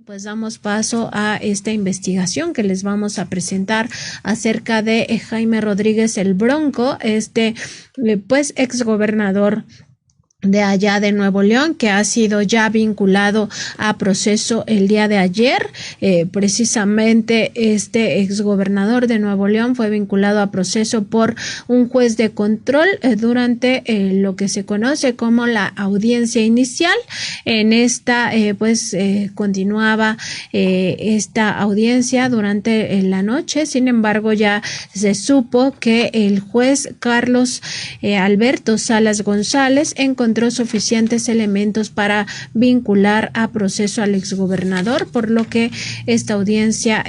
pues damos paso a esta investigación que les vamos a presentar acerca de Jaime Rodríguez el Bronco, pues exgobernador de allá de Nuevo León, que ha sido ya vinculado a proceso el día de ayer. Precisamente este exgobernador de Nuevo León fue vinculado a proceso por un juez de control durante lo que se conoce como la audiencia inicial. En esta continuaba esta audiencia durante la noche. Sin embargo, ya se supo que el juez Carlos Alberto Salas González encontró suficientes elementos para vincular a proceso al exgobernador, por lo que esta audiencia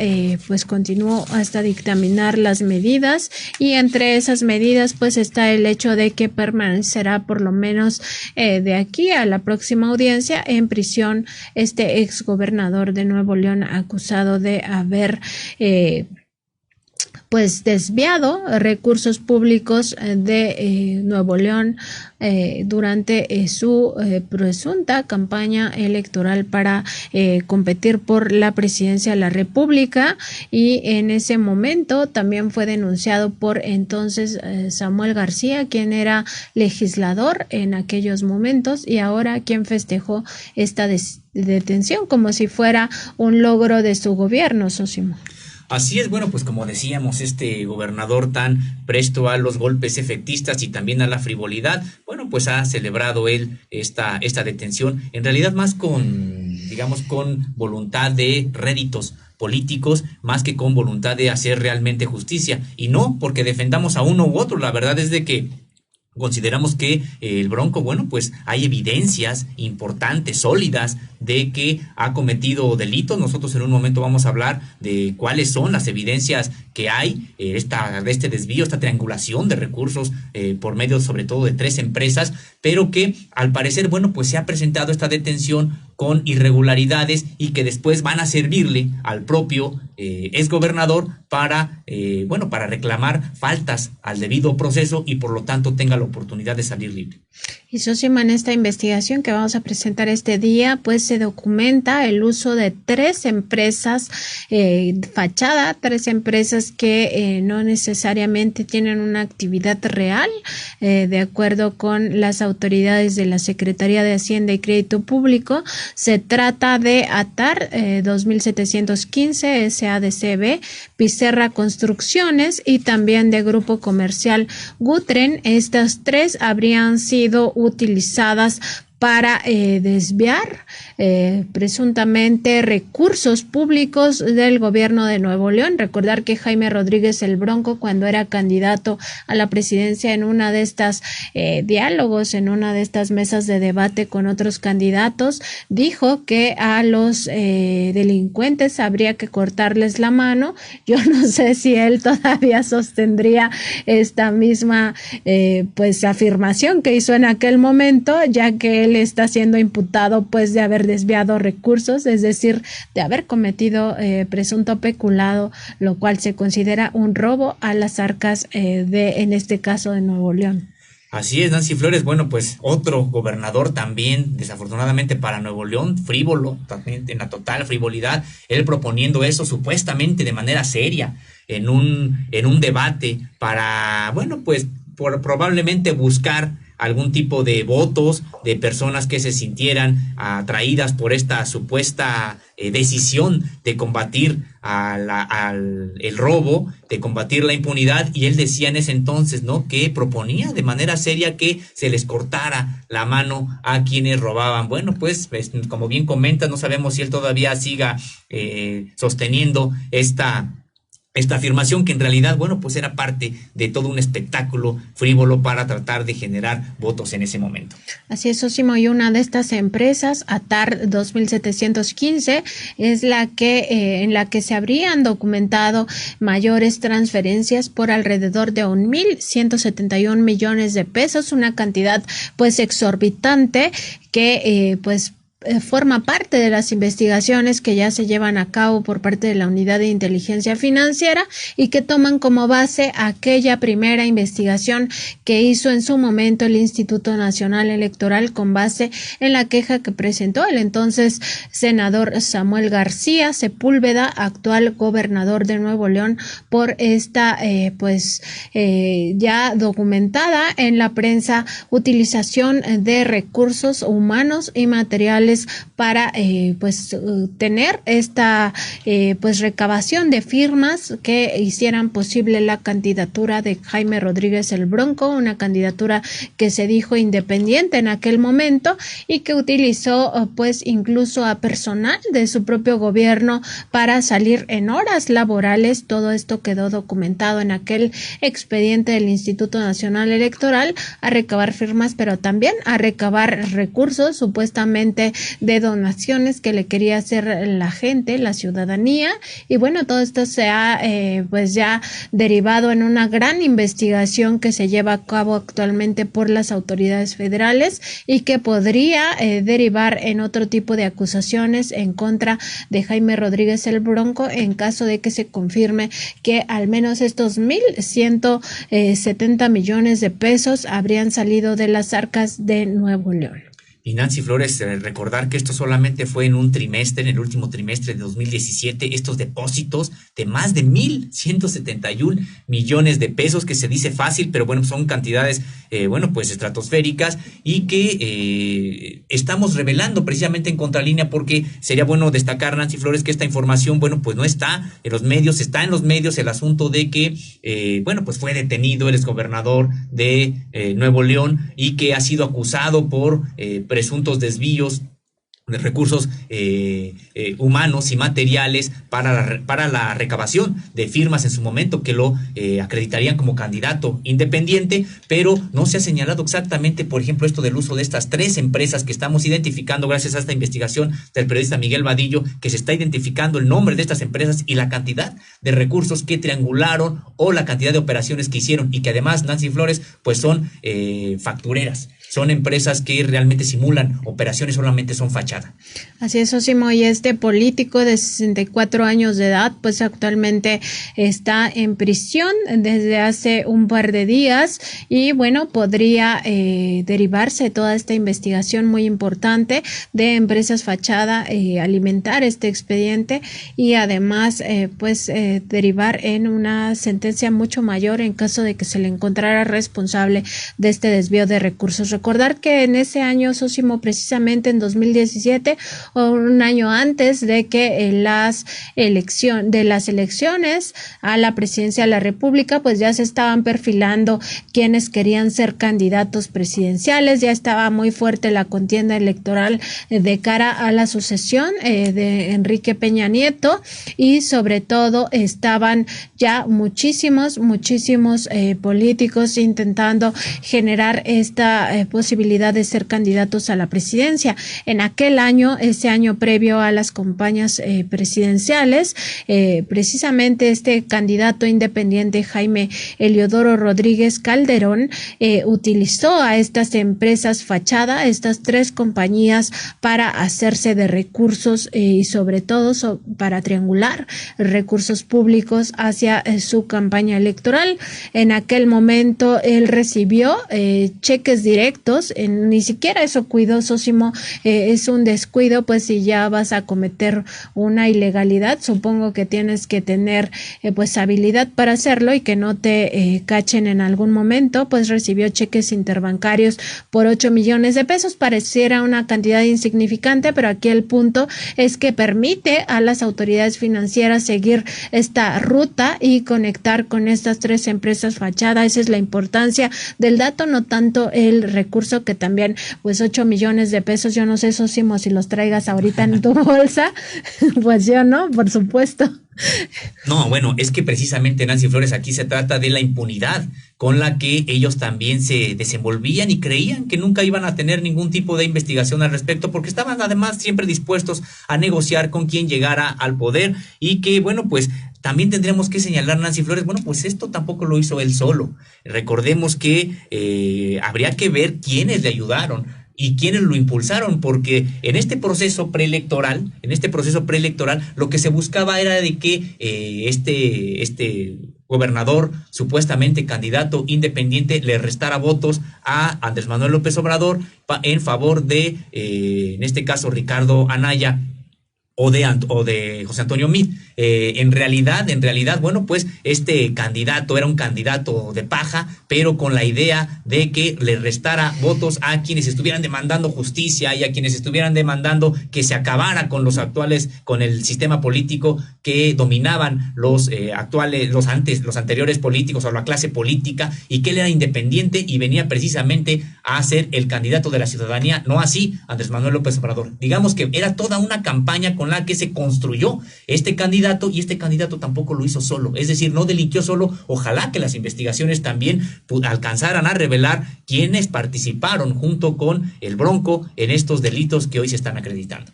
pues continuó hasta dictaminar las medidas, y entre esas medidas pues está el hecho de que permanecerá por lo menos de aquí a la próxima audiencia en prisión este exgobernador de Nuevo León, acusado de haber pues desviado recursos públicos de Nuevo León durante su presunta campaña electoral para competir por la presidencia de la República. Y en ese momento también fue denunciado por entonces Samuel García, quien era legislador en aquellos momentos y ahora quien festejó esta detención como si fuera un logro de su gobierno, Sosimo. Así es, bueno, pues como decíamos, este gobernador tan presto a los golpes efectistas y también a la frivolidad, bueno, pues ha celebrado él esta detención, en realidad más con voluntad de réditos políticos, más que con voluntad de hacer realmente justicia, y no porque defendamos a uno u otro. La verdad es de que consideramos que el Bronco, bueno, pues hay evidencias importantes, sólidas, de que ha cometido delitos. Nosotros en un momento vamos a hablar de cuáles son las evidencias que hay de este desvío, esta triangulación de recursos por medio sobre todo de 3 empresas, pero que al parecer, bueno, pues se ha presentado esta detención con irregularidades y que después van a servirle al propio exgobernador para reclamar faltas al debido proceso y por lo tanto tenga la oportunidad de salir libre. Y Sosimo, en esta investigación que vamos a presentar este día, pues se documenta el uso de 3 empresas fachada, 3 empresas que no necesariamente tienen una actividad real, de acuerdo con las autoridades de la Secretaría de Hacienda y Crédito Público. Se trata de ATAR 2715, SADCB, Picerra Construcciones y también de Grupo Comercial Gutren. Estas 3 habrían sido utilizadas para desviar presuntamente recursos públicos del gobierno de Nuevo León. Recordar que Jaime Rodríguez el Bronco, cuando era candidato a la presidencia, en una de estas diálogos, en una de estas mesas de debate con otros candidatos, dijo que a los delincuentes habría que cortarles la mano. Yo no sé si él todavía sostendría esta misma pues afirmación que hizo en aquel momento, ya que él está siendo imputado pues de haber desviado recursos, es decir, de haber cometido presunto peculado, lo cual se considera un robo a las arcas en este caso de Nuevo León. Así es, Nancy Flores. Bueno, pues otro gobernador también, desafortunadamente para Nuevo León, frívolo, también en la total frivolidad, él proponiendo eso supuestamente de manera seria en un debate para, bueno, pues probablemente buscar algún tipo de votos de personas que se sintieran atraídas por esta supuesta decisión de combatir el robo, de combatir la impunidad, y él decía en ese entonces, ¿no?, que proponía de manera seria que se les cortara la mano a quienes robaban. Bueno, pues como bien comentas, no sabemos si él todavía siga sosteniendo esta afirmación, que en realidad, bueno, pues era parte de todo un espectáculo frívolo para tratar de generar votos en ese momento. Así es, Sosimo, y una de estas empresas, ATAR 2715, es la que en la que se habrían documentado mayores transferencias por alrededor de 1,171 millones de pesos, una cantidad pues exorbitante que pues forma parte de las investigaciones que ya se llevan a cabo por parte de la Unidad de Inteligencia Financiera y que toman como base aquella primera investigación que hizo en su momento el Instituto Nacional Electoral con base en la queja que presentó el entonces senador Samuel García Sepúlveda, actual gobernador de Nuevo León, por esta ya documentada en la prensa utilización de recursos humanos y materiales para tener esta recabación de firmas que hicieran posible la candidatura de Jaime Rodríguez el Bronco, una candidatura que se dijo independiente en aquel momento y que utilizó incluso a personal de su propio gobierno para salir en horas laborales. Todo esto quedó documentado en aquel expediente del Instituto Nacional Electoral, a recabar firmas, pero también a recabar recursos supuestamente de donaciones que le quería hacer la gente, la ciudadanía, y bueno, todo esto se ha ya derivado en una gran investigación que se lleva a cabo actualmente por las autoridades federales y que podría derivar en otro tipo de acusaciones en contra de Jaime Rodríguez el Bronco en caso de que se confirme que al menos estos 1,170 millones de pesos habrían salido de las arcas de Nuevo León. Y Nancy Flores, recordar que esto solamente fue en un trimestre, en el último trimestre de 2017, estos depósitos de más de 1,171 millones de pesos, que se dice fácil, pero bueno, son cantidades, estratosféricas y que estamos revelando precisamente en Contralínea, porque sería bueno destacar, Nancy Flores, que esta información, no está en los medios, está en los medios el asunto de que, fue detenido el exgobernador de Nuevo León y que ha sido acusado por presuntos desvíos de recursos humanos y materiales para la recabación de firmas en su momento, que lo acreditarían como candidato independiente, pero no se ha señalado exactamente, por ejemplo, esto del uso de estas 3 empresas que estamos identificando gracias a esta investigación del periodista Miguel Vadillo, que se está identificando el nombre de estas empresas y la cantidad de recursos que triangularon o la cantidad de operaciones que hicieron, y que además, Nancy Flores, son factureras. Son empresas que realmente simulan operaciones, solamente son fachada. Así es, Osimo, y este político de 64 años de edad, actualmente está en prisión desde hace un par de días y podría derivarse toda esta investigación muy importante de empresas fachada, alimentar este expediente y además derivar en una sentencia mucho mayor en caso de que se le encontrara responsable de este desvío de recursos. Recordar que en ese año, Sósimo, precisamente en 2017, o un año antes de que las elecciones a la presidencia de la República, ya se estaban perfilando quienes querían ser candidatos presidenciales, ya estaba muy fuerte la contienda electoral de cara a la sucesión de Enrique Peña Nieto, y sobre todo estaban ya muchísimos políticos intentando generar esta posibilidad de ser candidatos a la presidencia. En aquel año, ese año previo a las campañas presidenciales, precisamente este candidato independiente, Jaime Eliodoro Rodríguez Calderón, utilizó a estas empresas fachada, estas 3 compañías, para hacerse de recursos y sobre todo para triangular recursos públicos hacia su campaña electoral. En aquel momento él recibió cheques directos, ni siquiera eso cuidó, Sósimo, es un descuido, si ya vas a cometer una ilegalidad, supongo que tienes que tener habilidad para hacerlo y que no te cachen en algún momento. Recibió cheques interbancarios por 8 millones de pesos, pareciera una cantidad insignificante, pero aquí el punto es que permite a las autoridades financieras seguir esta ruta y conectar con estas 3 empresas fachada. Esa es la importancia del dato, no tanto el recurso, que también 8 millones de pesos, yo no sé, Sósimo, si los traigas ahorita en tu bolsa, yo no, por supuesto. No, es que precisamente, Nancy Flores, aquí se trata de la impunidad con la que ellos también se desenvolvían y creían que nunca iban a tener ningún tipo de investigación al respecto, porque estaban además siempre dispuestos a negociar con quien llegara al poder, y que también tendríamos que señalar, Nancy Flores, esto tampoco lo hizo él solo. Recordemos que habría que ver quiénes le ayudaron. y quiénes lo impulsaron, porque en este proceso preelectoral, lo que se buscaba era de que este gobernador, supuestamente candidato independiente, le restara votos a Andrés Manuel López Obrador en favor de, en este caso, Ricardo Anaya o de José Antonio Meade. En realidad, bueno, pues este candidato era un candidato de paja, pero con la idea de que le restara votos a quienes estuvieran demandando justicia y a quienes estuvieran demandando que se acabara con con el sistema político que dominaban los anteriores políticos o la clase política, y que él era independiente y venía precisamente a ser el candidato de la ciudadanía, no así Andrés Manuel López Obrador. Digamos que era toda una campaña con la que se construyó este candidato, y este candidato tampoco lo hizo solo, es decir, no delinquió solo. Ojalá que las investigaciones también alcanzaran a revelar quiénes participaron junto con el Bronco en estos delitos que hoy se están acreditando.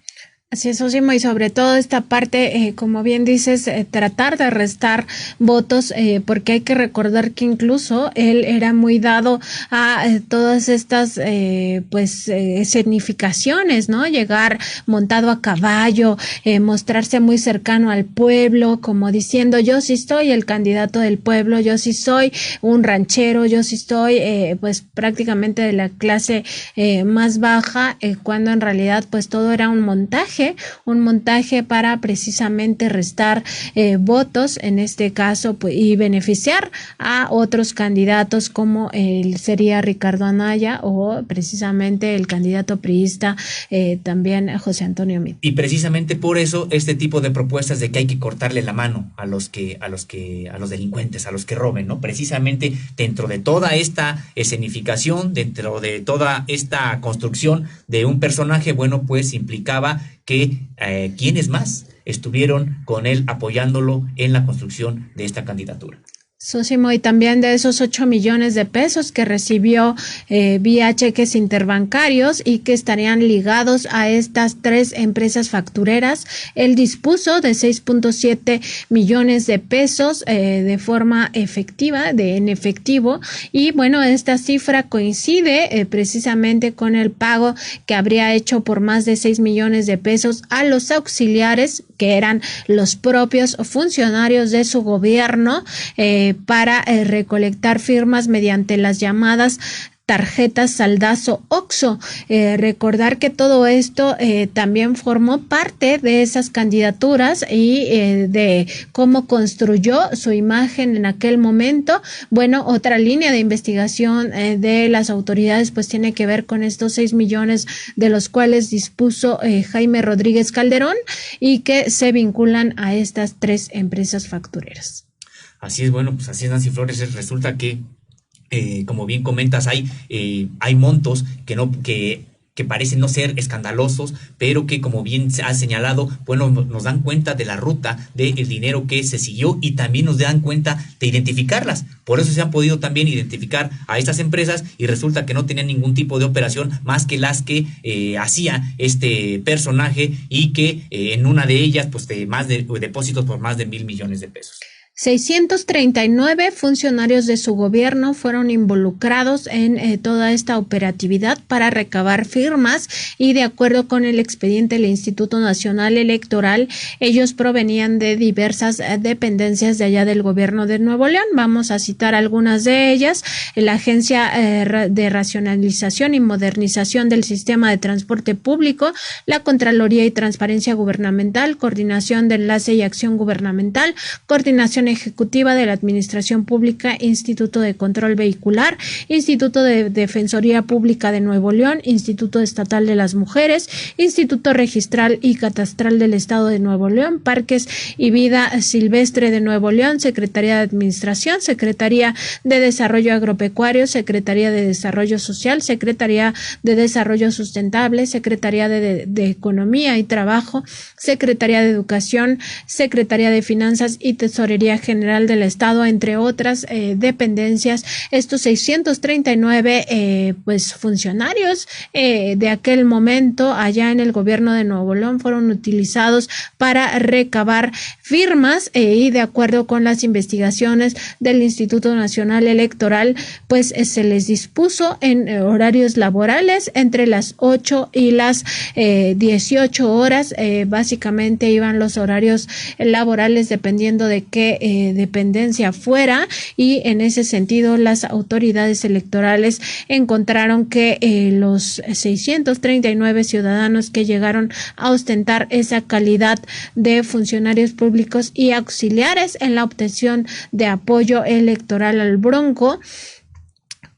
Así es, Osimo, y sobre todo esta parte, como bien dices, tratar de restar votos, porque hay que recordar que incluso él era muy dado a todas estas escenificaciones, ¿no? Llegar montado a caballo, mostrarse muy cercano al pueblo, como diciendo: yo sí soy el candidato del pueblo, yo sí soy un ranchero, yo sí soy pues prácticamente de la clase más baja, cuando en realidad pues todo era un montaje para precisamente restar votos, en este caso, pues, y beneficiar a otros candidatos como sería Ricardo Anaya, o precisamente el candidato priista también José Antonio Meade. Y precisamente por eso este tipo de propuestas de que hay que cortarle la mano a los delincuentes, a los que roben, ¿no? Precisamente dentro de toda esta escenificación, dentro de toda esta construcción de un personaje, bueno, pues implicaba que quienes más estuvieron con él apoyándolo en la construcción de esta candidatura. Sosimo, y también de esos 8 millones de pesos que recibió vía cheques interbancarios y que estarían ligados a estas 3 empresas factureras, él dispuso de 6.7 millones de pesos de forma efectiva, en efectivo, y bueno, esta cifra coincide precisamente con el pago que habría hecho por más de 6 millones de pesos a los auxiliares, que eran los propios funcionarios de su gobierno, para recolectar firmas mediante las llamadas tarjetas Saldazo OXXO. Recordar que todo esto también formó parte de esas candidaturas y de cómo construyó su imagen en aquel momento. Bueno, otra línea de investigación de las autoridades pues tiene que ver con estos 6 millones de los cuales dispuso Jaime Rodríguez Calderón, y que se vinculan a estas 3 empresas factureras. Así es, bueno, pues así es, Nancy Flores. Resulta que, como bien comentas, hay montos que parecen no ser escandalosos, pero que, como bien se ha señalado, bueno, nos dan cuenta de la ruta del dinero que se siguió, y también nos dan cuenta de identificarlas. Por eso se han podido también identificar a estas empresas, y resulta que no tenían ningún tipo de operación más que las que hacía este personaje, y que en una de ellas, pues, de depósitos por más de 1,000 millones de pesos. 639 funcionarios de su gobierno fueron involucrados en toda esta operatividad para recabar firmas, y de acuerdo con el expediente del Instituto Nacional Electoral, ellos provenían de diversas dependencias de allá del gobierno de Nuevo León. Vamos a citar algunas de ellas: la Agencia de Racionalización y Modernización del Sistema de Transporte Público, la Contraloría y Transparencia Gubernamental, Coordinación de Enlace y Acción Gubernamental, Coordinación Ejecutiva de la Administración Pública, Instituto de Control Vehicular, Instituto de Defensoría Pública de Nuevo León, Instituto Estatal de las Mujeres, Instituto Registral y Catastral del Estado de Nuevo León, Parques y Vida Silvestre de Nuevo León, Secretaría de Administración, Secretaría de Desarrollo Agropecuario, Secretaría de Desarrollo Social, Secretaría de Desarrollo Sustentable, Secretaría de Economía y Trabajo, Secretaría de Educación, Secretaría de Finanzas y Tesorería Contraloría General del Estado, entre otras dependencias. Estos 639 pues funcionarios de aquel momento allá en el gobierno de Nuevo León fueron utilizados para recabar firmas y de acuerdo con las investigaciones del Instituto Nacional Electoral, pues se les dispuso en horarios laborales entre las 8 y las 18 horas. Básicamente iban los horarios laborales dependiendo de qué dependencia fuera, y en ese sentido las autoridades electorales encontraron que los 639 ciudadanos que llegaron a ostentar esa calidad de funcionarios públicos y auxiliares en la obtención de apoyo electoral al Bronco,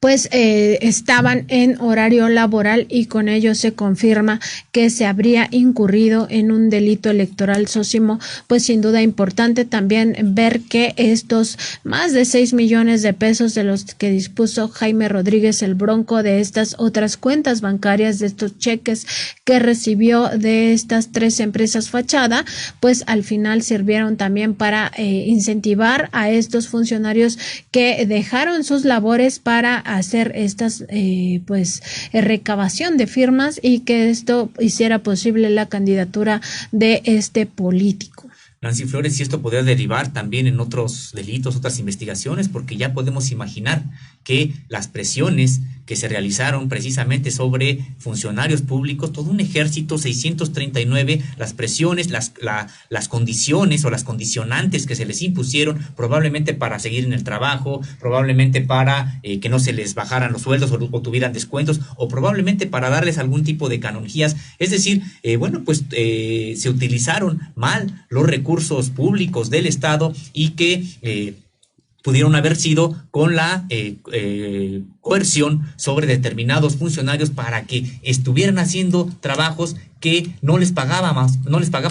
pues estaban en horario laboral, y con ello se confirma que se habría incurrido en un delito electoral. Sósimo, pues sin duda importante también ver que estos más de 6 millones de pesos de los que dispuso Jaime Rodríguez el Bronco, de estas otras cuentas bancarias, de estos cheques que recibió de estas 3 empresas fachada, pues al final sirvieron también para incentivar a estos funcionarios que dejaron sus labores para hacer estas recabación de firmas, y que esto hiciera posible la candidatura de este político. Nancy Flores, y esto podría derivar también en otros delitos, otras investigaciones, porque ya podemos imaginar que las presiones que se realizaron precisamente sobre funcionarios públicos, todo un ejército, 639, las presiones, las condiciones o las condicionantes que se les impusieron, probablemente para seguir en el trabajo, probablemente para que no se les bajaran los sueldos o tuvieran descuentos, o probablemente para darles algún tipo de canonjías. Es decir, se utilizaron mal los recursos públicos del Estado, y que pudieron haber sido con la coerción sobre determinados funcionarios para que estuvieran haciendo trabajos que no les pagaba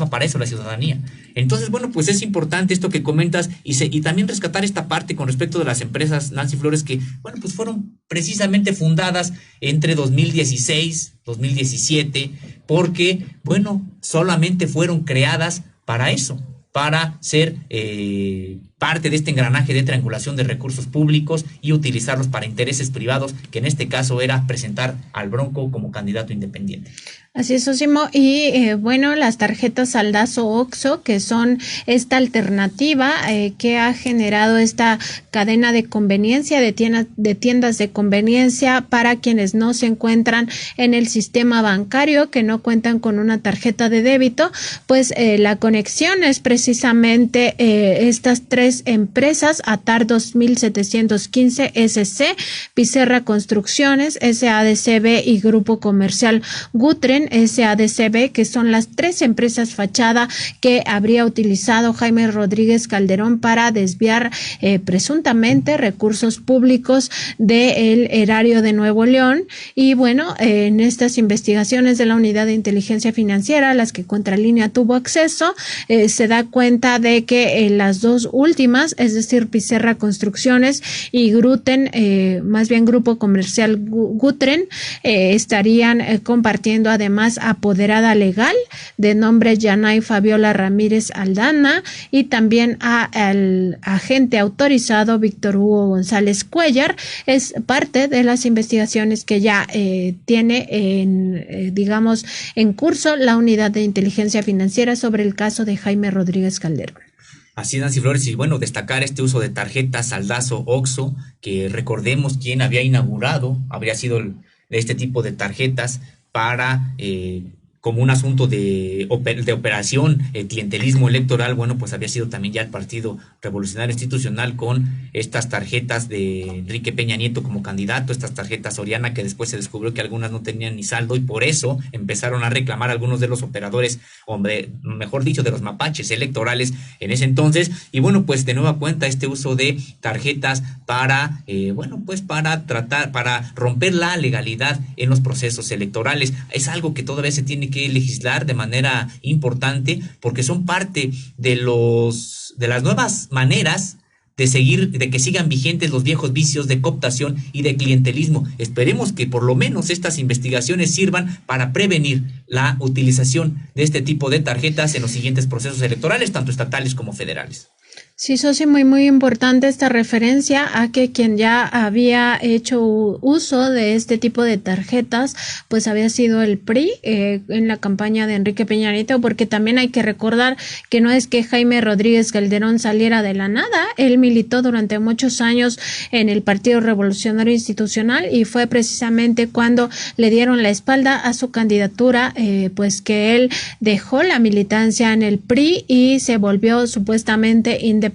para eso la ciudadanía. Entonces, bueno, pues es importante esto que comentas, y también rescatar esta parte con respecto de las empresas, Nancy Flores, que, bueno, pues fueron precisamente fundadas entre 2016, 2017, porque, bueno, solamente fueron creadas para eso, para ser parte de este engranaje de triangulación de recursos públicos y utilizarlos para intereses privados, que en este caso era presentar al Bronco como candidato independiente. Así es, Sósimo. Y las tarjetas Saldazo Oxxo, que son esta alternativa que ha generado esta cadena de conveniencia, de tiendas de conveniencia para quienes no se encuentran en el sistema bancario, que no cuentan con una tarjeta de débito. Pues la conexión es precisamente estas 3 empresas: ATAR 2715 SC, Picerra Construcciones, SADCB y Grupo Comercial Gutren SADCB, que son las 3 empresas fachada que habría utilizado Jaime Rodríguez Calderón para desviar presuntamente recursos públicos del erario de Nuevo León. Y bueno, en estas investigaciones de la Unidad de Inteligencia Financiera, a las que Contralínea tuvo acceso, se da cuenta de que las 2 últimas, es decir, Picerra Construcciones y Grupo Comercial Gutren, estarían compartiendo además apoderada legal de nombre Yanay Fabiola Ramírez Aldana, y también al agente autorizado Víctor Hugo González Cuellar. Es parte de las investigaciones que ya tiene en curso la Unidad de Inteligencia Financiera sobre el caso de Jaime Rodríguez Calderón. Así es, Nancy Flores, y bueno, destacar este uso de tarjetas Saldazo Oxxo, que recordemos quién había inaugurado, habría sido este tipo de tarjetas para como un asunto de operación, clientelismo electoral. Bueno, pues había sido también ya el Partido Revolucionario Institucional con estas tarjetas de Enrique Peña Nieto como candidato, estas tarjetas Soriana, que después se descubrió que algunas no tenían ni saldo, y por eso empezaron a reclamar algunos de los operadores, mejor dicho, de los mapaches electorales en ese entonces. Y bueno, pues de nueva cuenta este uso de tarjetas para para romper la legalidad en los procesos electorales. Es algo que todavía se tiene que legislar de manera importante, porque son parte de las nuevas maneras de que sigan vigentes los viejos vicios de cooptación y de clientelismo. Esperemos que por lo menos estas investigaciones sirvan para prevenir la utilización de este tipo de tarjetas en los siguientes procesos electorales, tanto estatales como federales. Sí, socio, muy importante esta referencia a que quien ya había hecho uso de este tipo de tarjetas, pues había sido el PRI en la campaña de Enrique Peña Nieto, porque también hay que recordar que no es que Jaime Rodríguez Calderón saliera de la nada, él militó durante muchos años en el Partido Revolucionario Institucional y fue precisamente cuando le dieron la espalda a su candidatura, pues que él dejó la militancia en el PRI y se volvió supuestamente independiente,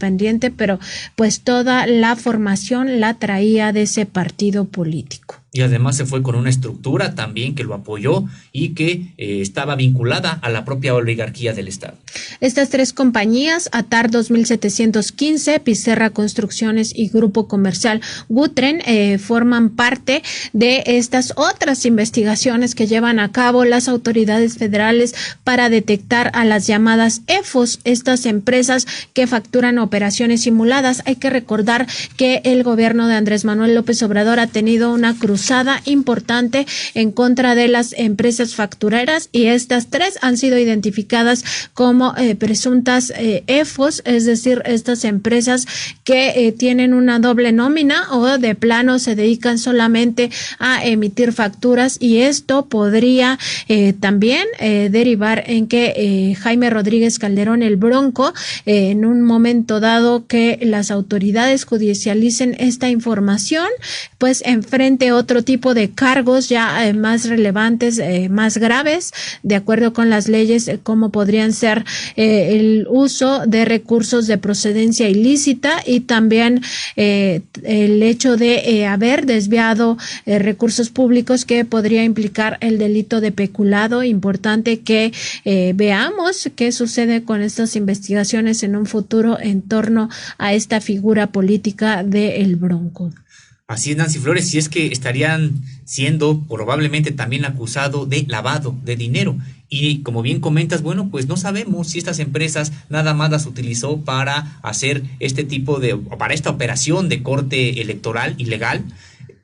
pero pues toda la formación la traía de ese partido político. Y además se fue con una estructura también que lo apoyó y que estaba vinculada a la propia oligarquía del Estado. Estas tres compañías, ATAR 2715, Pizerra Construcciones y Grupo Comercial Gutren, forman parte de estas otras investigaciones que llevan a cabo las autoridades federales para detectar a las llamadas EFOS, estas empresas que facturan operaciones simuladas. Hay que recordar que el gobierno de Andrés Manuel López Obrador ha tenido una cruzada importante en contra de las empresas factureras y estas tres han sido identificadas como presuntas EFOS, es decir, estas empresas que tienen una doble nómina o de plano se dedican solamente a emitir facturas, y esto podría también derivar en que Jaime Rodríguez Calderón, el Bronco, en un momento dado que las autoridades judicialicen esta información, pues enfrente otro tipo de cargos ya más relevantes, más graves, de acuerdo con las leyes, como podrían ser el uso de recursos de procedencia ilícita y también el hecho de haber desviado recursos públicos, que podría implicar el delito de peculado. Importante que veamos qué sucede con estas investigaciones en un futuro en torno a esta figura política de El Bronco. Así es, Nancy Flores, y es que estarían siendo probablemente también acusados de lavado de dinero. Y como bien comentas, bueno, pues no sabemos si estas empresas nada más las utilizó para hacer este tipo de, para esta operación de corte electoral ilegal,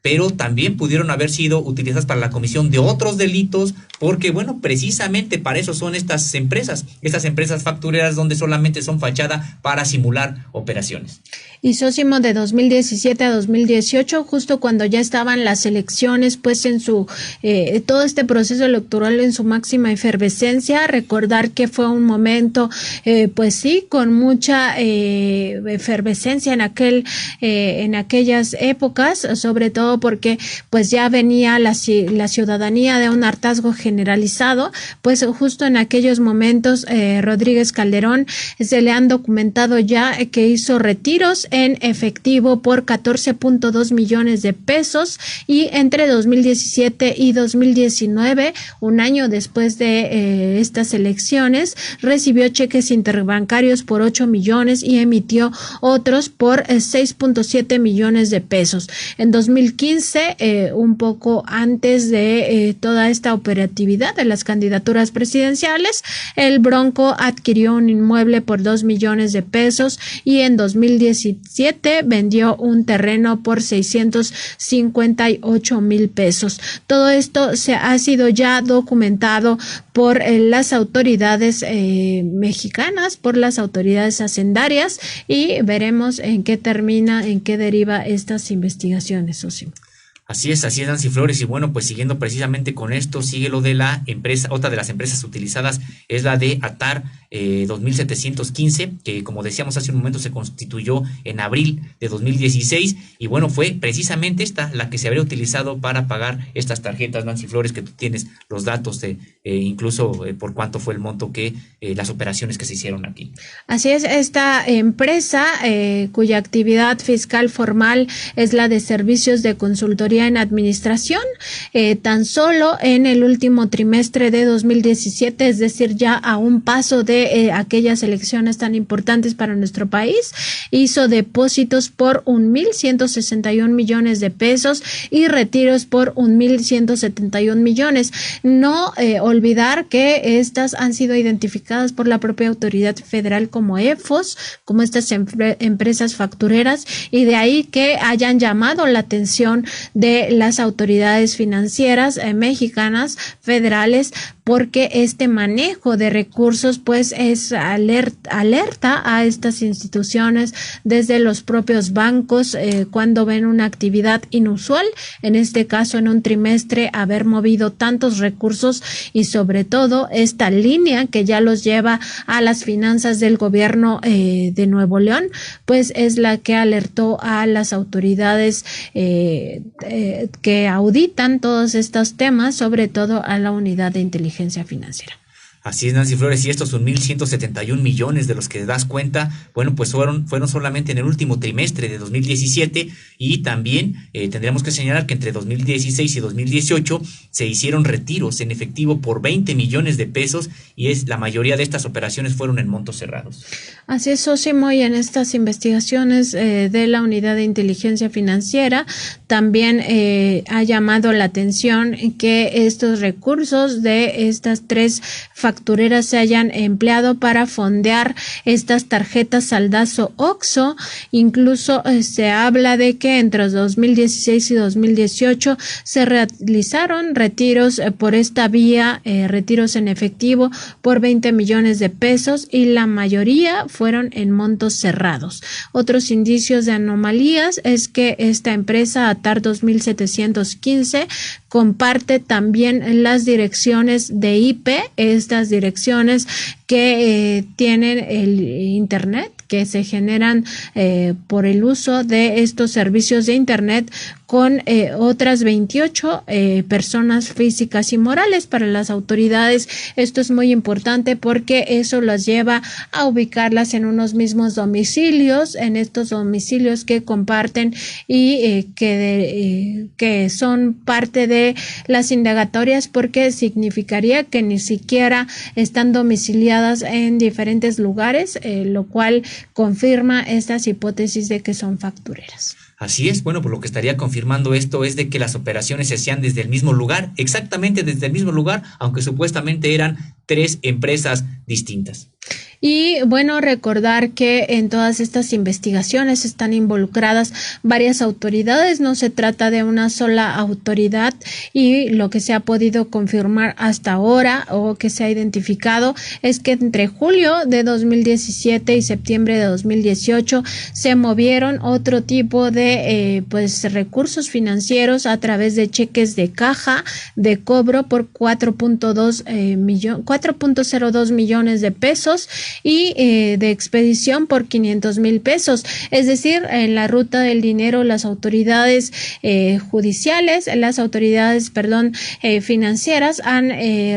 pero también pudieron haber sido utilizadas para la comisión de otros delitos, porque bueno, precisamente para eso son estas empresas factureras, donde solamente son fachada para simular operaciones. Y Sósimo, de 2017 a 2018, justo cuando ya estaban las elecciones, pues en su todo este proceso electoral en su máxima efervescencia, recordar que fue un momento, pues sí, con mucha efervescencia en aquellas épocas, sobre todo porque pues ya venía la ciudadanía de un hartazgo generalizado, pues justo en aquellos momentos Rodríguez Calderón se le han documentado ya que hizo retiros en efectivo por 14.2 millones de pesos, y entre 2017 y 2019, un año después de estas elecciones, recibió cheques interbancarios por 8 millones y emitió otros por 6.7 millones de pesos. En 2015, un poco antes de toda esta operatividad de las candidaturas presidenciales, el Bronco adquirió un inmueble por 2 millones de pesos y en 2017 vendió un terreno por 658,000 pesos. Todo esto se ha sido ya documentado por las autoridades mexicanas, por las autoridades hacendarias, y veremos en qué termina, en qué deriva estas investigaciones, Socio. Así es, Nancy Flores, y bueno, pues siguiendo precisamente con esto, sigue lo de la empresa, otra de las empresas utilizadas es la de ATAR 2715, que como decíamos hace un momento se constituyó en abril de 2016, y bueno, fue precisamente esta la que se habría utilizado para pagar estas tarjetas, Nancy Flores, que tú tienes los datos de incluso por cuánto fue el monto que las operaciones que se hicieron aquí. Así es, esta empresa cuya actividad fiscal formal es la de servicios de consultoría en administración, tan solo en el último trimestre de 2017, es decir, ya a un paso de aquellas elecciones tan importantes para nuestro país, hizo depósitos por 1,161 millones de pesos y retiros por 1,171 millones. No olvidar que estas han sido identificadas por la propia autoridad federal como EFOS, como estas empresas factureras, y de ahí que hayan llamado la atención de de las autoridades financieras mexicanas federales, porque este manejo de recursos pues es alerta a estas instituciones desde los propios bancos cuando ven una actividad inusual, en este caso en un trimestre haber movido tantos recursos, y sobre todo esta línea que ya los lleva a las finanzas del gobierno de Nuevo León, pues es la que alertó a las autoridades que auditan todos estos temas, sobre todo a la unidad de inteligencia financiera. Así es, Nancy Flores, y estos son 1,171 millones de los que das cuenta, bueno, pues fueron solamente en el último trimestre de 2017, y también tendríamos que señalar que entre 2016 y 2018 se hicieron retiros en efectivo por 20 millones de pesos, y la mayoría de estas operaciones fueron en montos cerrados. Así es, Sósimo, y en estas investigaciones de la unidad de inteligencia financiera también ha llamado la atención que estos recursos de estas 3 factureras se hayan empleado para fondear estas tarjetas Saldazo Oxxo. Incluso se habla de que entre 2016 y 2018 se realizaron retiros por esta vía, retiros en efectivo por 20 millones de pesos, y la mayoría fueron en montos cerrados. Otros indicios de anomalías es que esta empresa, ATAR 2715, comparte también las direcciones de IP, estas direcciones que tienen el internet, que se generan por el uso de estos servicios de internet, con otras 28 personas físicas y morales. Para las autoridades esto es muy importante porque eso las lleva a ubicarlas en unos mismos domicilios, en estos domicilios que comparten y que son parte de las indagatorias, porque significaría que ni siquiera están domiciliadas en diferentes lugares, lo cual confirma estas hipótesis de que son factureras. Así es, bueno, pues lo que estaría confirmando esto es de que las operaciones se hacían desde el mismo lugar, exactamente desde el mismo lugar, aunque supuestamente eran 3 empresas distintas. Y bueno, recordar que en todas estas investigaciones están involucradas varias autoridades, no se trata de una sola autoridad, y lo que se ha podido confirmar hasta ahora o que se ha identificado es que entre julio de 2017 y septiembre de 2018 se movieron otro tipo de recursos financieros a través de cheques de caja de cobro por 4.02 millones de pesos, y de expedición por 500,000 pesos. Es decir, en la ruta del dinero las autoridades financieras han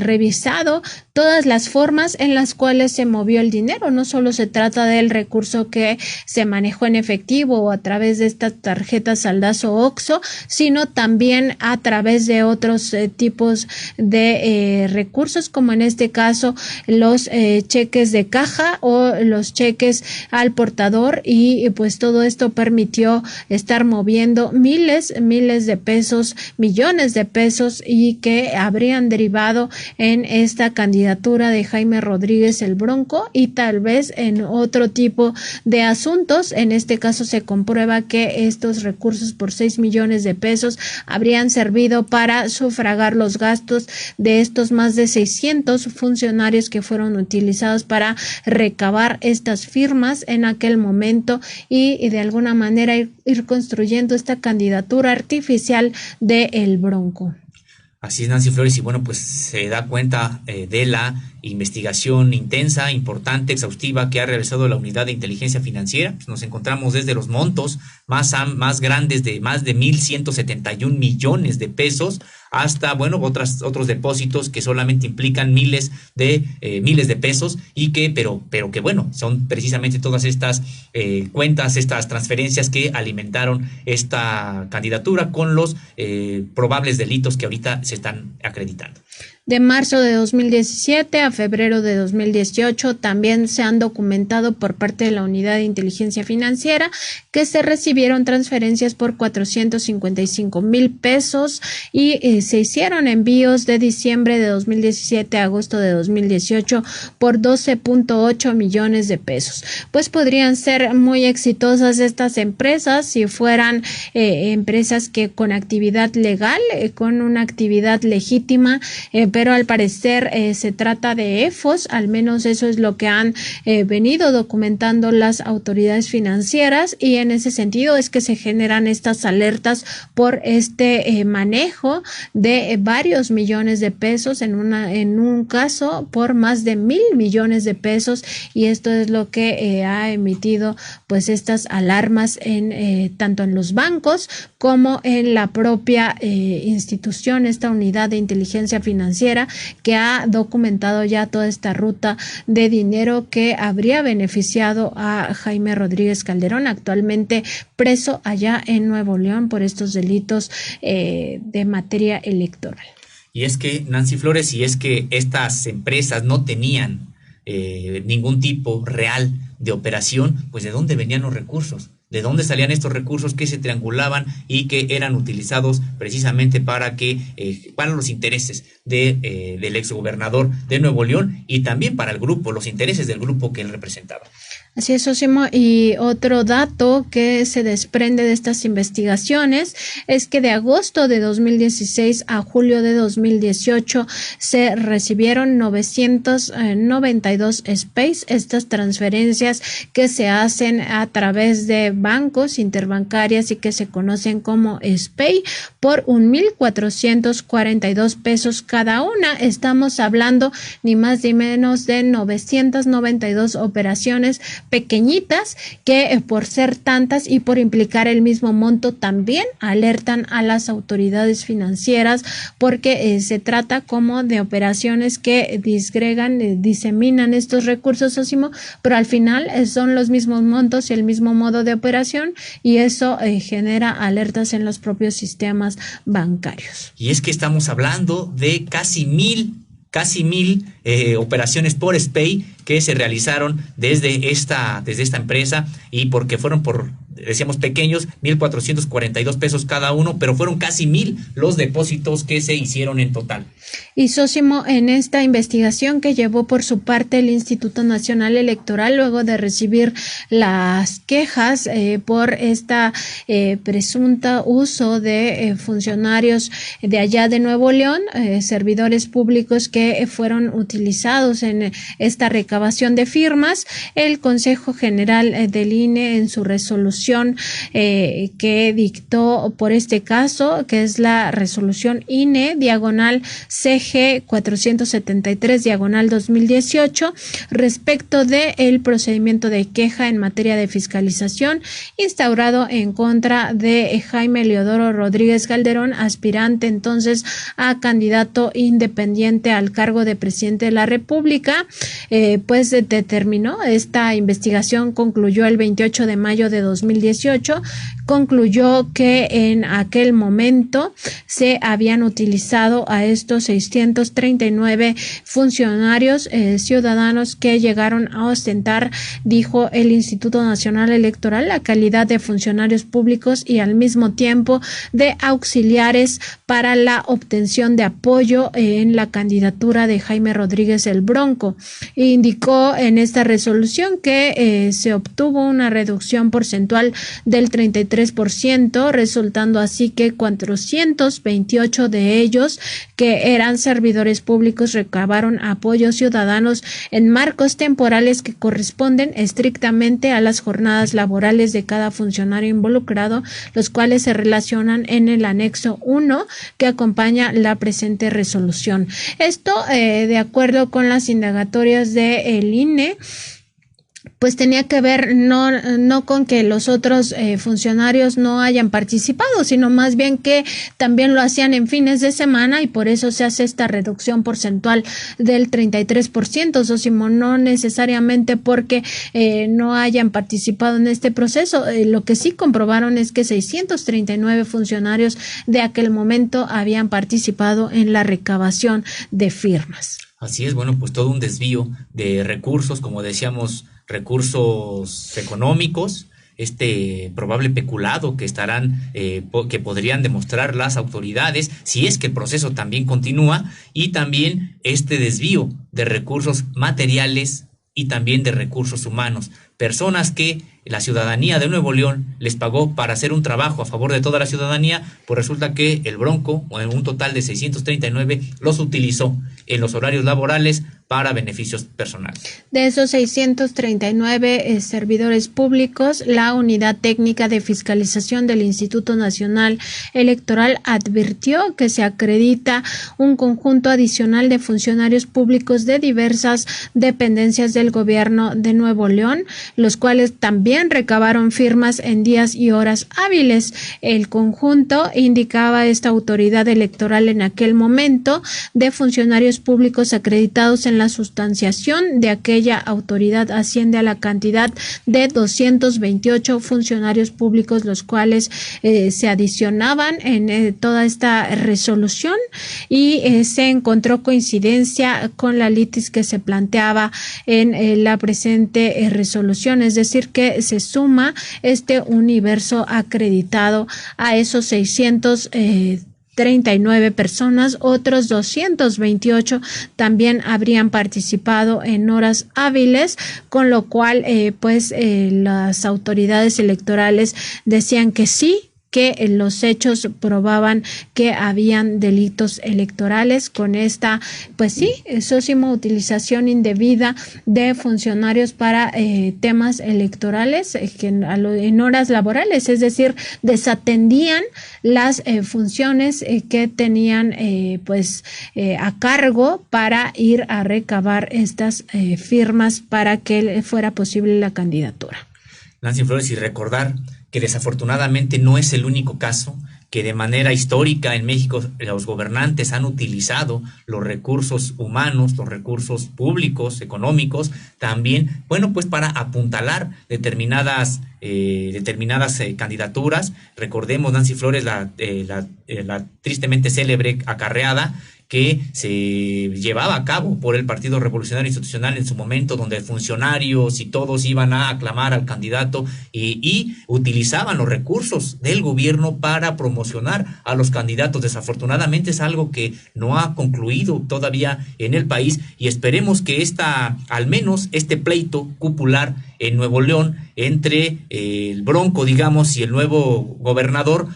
revisado todas las formas en las cuales se movió el dinero. No solo se trata del recurso que se manejó en efectivo o a través de esta tarjeta Saldazo Oxxo, sino también a través de otros tipos de recursos, como en este caso los cheques de caja o los cheques al portador, y pues todo esto permitió estar moviendo miles de pesos, millones de pesos, y que habrían derivado en esta candidatura de Jaime Rodríguez el Bronco, y tal vez en otro tipo de asuntos. En este caso se comprueba que estos recursos por 6 millones de pesos habrían servido para sufragar los gastos de estos más de 600 funcionarios que fueron utilizados para recabar estas firmas en aquel momento, y de alguna manera ir construyendo esta candidatura artificial de el Bronco. Así es, Nancy Flores, y bueno, pues se da cuenta de la investigación intensa, importante, exhaustiva que ha realizado la unidad de inteligencia financiera. Pues nos encontramos desde los montos más grandes de más de 1,171 millones de pesos hasta, bueno, otros depósitos que solamente implican miles de pesos, y pero que bueno, son precisamente todas estas cuentas, estas transferencias que alimentaron esta candidatura con los probables delitos que ahorita se están acreditando. De marzo de 2017 a febrero de 2018 también se han documentado por parte de la Unidad de Inteligencia Financiera que se recibieron transferencias por 455,000 pesos y se hicieron envíos de diciembre de 2017 a agosto de 2018 por 12.8 millones de pesos. Pues podrían ser muy exitosas estas empresas si fueran empresas que con actividad legal, con una actividad legítima, pero al parecer se trata de EFOS, al menos eso es lo que han venido documentando las autoridades financieras, y en ese sentido es que se generan estas alertas por este manejo de varios millones de pesos, en un caso por más de 1,000 millones de pesos, y esto es lo que ha emitido pues estas alarmas tanto en los bancos como en la propia institución, esta unidad de inteligencia financiera, que ha documentado ya toda esta ruta de dinero que habría beneficiado a Jaime Rodríguez Calderón, actualmente preso allá en Nuevo León por estos delitos de materia electoral. Y es que, Nancy Flores, y es que estas empresas no tenían ningún tipo real de operación, pues ¿de dónde venían los recursos? ¿De dónde salían estos recursos que se triangulaban y que eran utilizados precisamente para los intereses del exgobernador de Nuevo León y también para el grupo, los intereses del grupo que él representaba? Así es, Sosimo, y otro dato que se desprende de estas investigaciones es que de agosto de 2016 a julio de 2018 se recibieron 992 SPAYs, estas transferencias que se hacen a través de bancos interbancarias y que se conocen como SPAY, por 1,442 pesos cada una. Estamos hablando ni más ni menos de 992 operaciones pequeñitas que por ser tantas y por implicar el mismo monto también alertan a las autoridades financieras, porque se trata como de operaciones que disgregan, diseminan estos recursos, Sosimo, pero al final son los mismos montos y el mismo modo de operación, y eso genera alertas en los propios sistemas bancarios. Y es que estamos hablando de casi mil operaciones por SPAY que se realizaron desde esta empresa, y porque fueron decíamos pequeños, 1,442 pesos cada uno, pero fueron casi 1,000 los depósitos que se hicieron en total. Y Sosimo, en esta investigación que llevó por su parte el Instituto Nacional Electoral, luego de recibir las quejas por esta presunta uso de funcionarios de allá de Nuevo León, servidores públicos que fueron utilizados en esta recabación de firmas, el Consejo General del INE, en su resolución que dictó por este caso, que es la resolución INE /CG 473/2018, respecto de el procedimiento de queja en materia de fiscalización instaurado en contra de Jaime Leodoro Rodríguez Calderón, aspirante entonces a candidato independiente al cargo de presidente de la República, pues determinó, esta investigación concluyó el 28 de mayo de 2018, concluyó que en aquel momento se habían utilizado a estos 639 funcionarios ciudadanos que llegaron a ostentar, dijo el Instituto Nacional Electoral, la calidad de funcionarios públicos y al mismo tiempo de auxiliares para la obtención de apoyo en la candidatura de Jaime Rodríguez el Bronco. Indicó en esta resolución que se obtuvo una reducción porcentual del 33%, resultando así que 428 de ellos, que eran servidores públicos, recabaron apoyos ciudadanos en marcos temporales que corresponden estrictamente a las jornadas laborales de cada funcionario involucrado, los cuales se relacionan en el anexo 1 que acompaña la presente resolución. Esto, de acuerdo con las indagatorias del INE, pues tenía que ver no con que los otros funcionarios no hayan participado, sino más bien que también lo hacían en fines de semana y por eso se hace esta reducción porcentual del 33%, Sósimo, no necesariamente porque no hayan participado en este proceso. Lo que sí comprobaron es que 639 funcionarios de aquel momento habían participado en la recabación de firmas. Así es, bueno, pues todo un desvío de recursos, como decíamos, recursos económicos, este probable peculado que estarán, que podrían demostrar las autoridades, si es que el proceso también continúa, y también este desvío de recursos materiales y también de recursos humanos, personas que la ciudadanía de Nuevo León les pagó para hacer un trabajo a favor de toda la ciudadanía, pues resulta que el Bronco, en un total de 639, los utilizó en los horarios laborales para beneficios personales. De esos 639 servidores públicos, la Unidad Técnica de Fiscalización del Instituto Nacional Electoral advirtió que se acredita un conjunto adicional de funcionarios públicos de diversas dependencias del gobierno de Nuevo León, los cuales también recabaron firmas en días y horas hábiles. El conjunto, indicaba esta autoridad electoral en aquel momento, de funcionarios públicos acreditados en la sustanciación de aquella autoridad asciende a la cantidad de 228 funcionarios públicos, los cuales se adicionaban en toda esta resolución y se encontró coincidencia con la litis que se planteaba en la presente resolución, es decir, que se suma este universo acreditado a esos 639 personas, otros 228 también habrían participado en horas hábiles, con lo cual las autoridades electorales decían que sí, que los hechos probaban que habían delitos electorales con esta, pues sí, Sósimo, utilización indebida de funcionarios para temas electorales en horas laborales, es decir, desatendían las funciones que tenían a cargo para ir a recabar estas firmas para que fuera posible la candidatura. Nancy Flores, y recordar que desafortunadamente no es el único caso, que de manera histórica en México los gobernantes han utilizado los recursos humanos, los recursos públicos, económicos, también, pues para apuntalar determinadas candidaturas. Recordemos, Nancy Flores, la tristemente célebre acarreada que se llevaba a cabo por el Partido Revolucionario Institucional en su momento, donde funcionarios y todos iban a aclamar al candidato y utilizaban los recursos del gobierno para promocionar a los candidatos. Desafortunadamente es algo que no ha concluido todavía en el país y esperemos que al menos este pleito cupular en Nuevo León entre el Bronco, digamos, y el nuevo gobernador,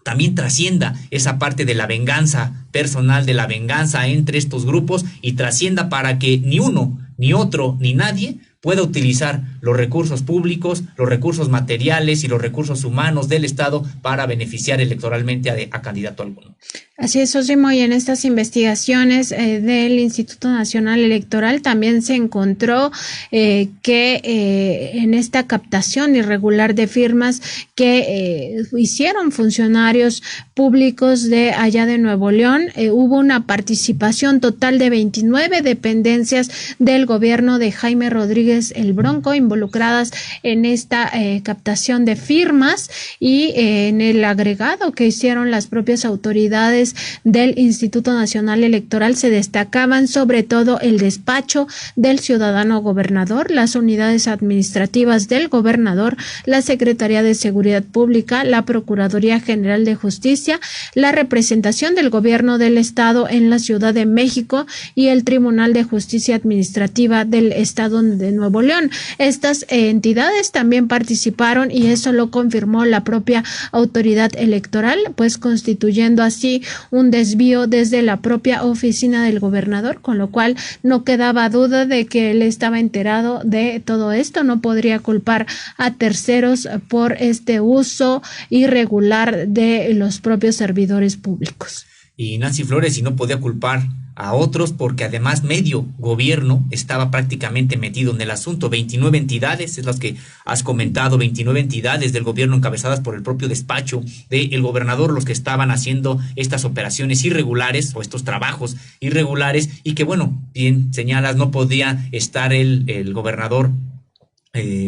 también trascienda esa parte de la venganza personal, de la venganza entre estos grupos y trascienda para que ni uno, ni otro, ni nadie pueda utilizar los recursos públicos, los recursos materiales y los recursos humanos del Estado para beneficiar electoralmente a candidato alguno. Así es, Sósimo, y en estas investigaciones del Instituto Nacional Electoral también se encontró que en esta captación irregular de firmas que hicieron funcionarios públicos de allá de Nuevo León, hubo una participación total de 29 dependencias del gobierno de Jaime Rodríguez el Bronco involucradas en esta captación de firmas y en el agregado que hicieron las propias autoridades del Instituto Nacional Electoral se destacaban sobre todo el despacho del ciudadano gobernador, las unidades administrativas del gobernador, la Secretaría de Seguridad Pública, la Procuraduría General de Justicia, la representación del gobierno del estado en la Ciudad de México y el Tribunal de Justicia Administrativa del estado de Nuevo León. Estas entidades también participaron y eso lo confirmó la propia autoridad electoral, pues constituyendo así un desvío desde la propia oficina del gobernador, con lo cual no quedaba duda de que él estaba enterado de todo esto, no podría culpar a terceros por este uso irregular de los propios servidores públicos. Y Nancy Flores, si no podía culpar a otros, porque además medio gobierno estaba prácticamente metido en el asunto. 29 entidades, es las que has comentado, 29 entidades del gobierno encabezadas por el propio despacho del gobernador, los que estaban haciendo estas operaciones irregulares o estos trabajos irregulares, y que bueno, bien señalas, no podía estar el gobernador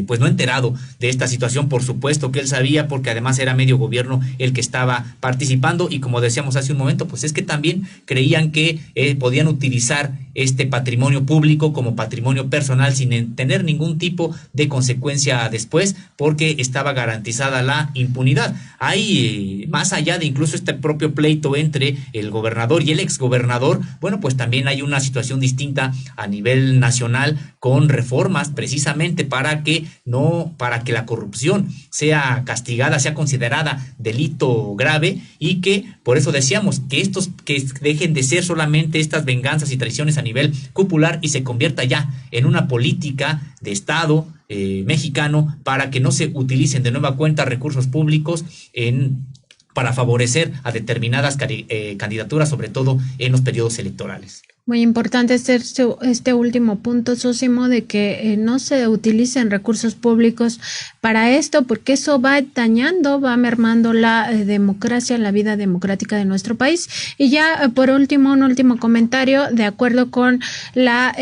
pues no enterado de esta situación. Por supuesto que él sabía, porque además era medio gobierno el que estaba participando, y como decíamos hace un momento, pues es que también creían que podían utilizar este patrimonio público como patrimonio personal sin tener ningún tipo de consecuencia después, porque estaba garantizada la impunidad. Hay más allá de incluso este propio pleito entre el gobernador y el exgobernador, bueno, pues también hay una situación distinta a nivel nacional, con reformas precisamente para que la corrupción sea castigada, sea considerada delito grave, y que por eso decíamos que que dejen de ser solamente estas venganzas y traiciones a nivel cupular y se convierta ya en una política de Estado mexicano, para que no se utilicen de nueva cuenta recursos públicos para favorecer a determinadas candidaturas, sobre todo en los periodos electorales. Muy importante este último punto, Sósimo, de que no se utilicen recursos públicos para esto, porque eso va dañando, va mermando la democracia, la vida democrática de nuestro país. Y ya por último, un último comentario, de acuerdo con la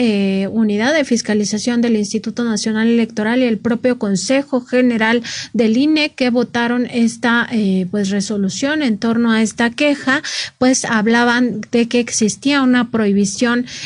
Unidad de Fiscalización del Instituto Nacional Electoral y el propio Consejo General del INE, que votaron esta pues resolución en torno a esta queja, pues hablaban de que existía una prohibición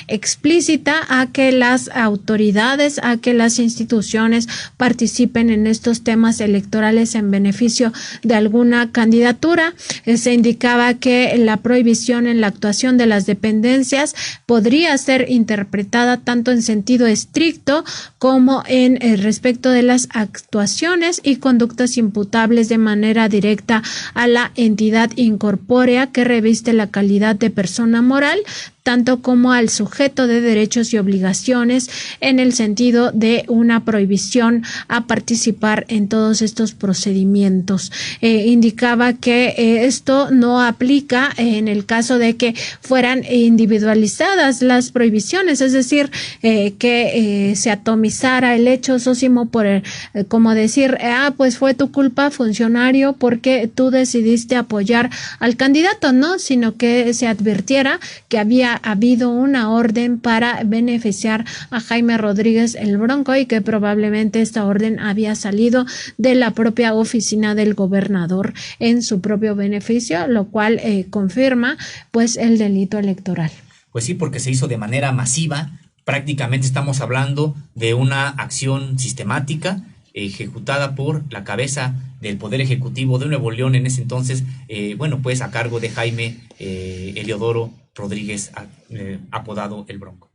explícita a que las autoridades, a que las instituciones participen en estos temas electorales en beneficio de alguna candidatura. Se indicaba que la prohibición en la actuación de las dependencias podría ser interpretada tanto en sentido estricto como en respecto de las actuaciones y conductas imputables de manera directa a la entidad incorpórea que reviste la calidad de persona moral, tanto como al sujeto de derechos y obligaciones, en el sentido de una prohibición a participar en todos estos procedimientos. Indicaba que esto no aplica en el caso de que fueran individualizadas las prohibiciones, es decir, que se atomizara el hecho, Sósimo, por como decir, pues fue tu culpa, funcionario, porque tú decidiste apoyar al candidato, no, sino que se advirtiera que había habido una orden para beneficiar a Jaime Rodríguez el Bronco, y que probablemente esta orden había salido de la propia oficina del gobernador en su propio beneficio, lo cual confirma pues el delito electoral. Pues sí, porque se hizo de manera masiva. Prácticamente estamos hablando de una acción sistemática ejecutada por la cabeza del Poder Ejecutivo de Nuevo León en ese entonces, bueno, pues a cargo de Jaime Eliodoro Rodríguez, apodado el Bronco.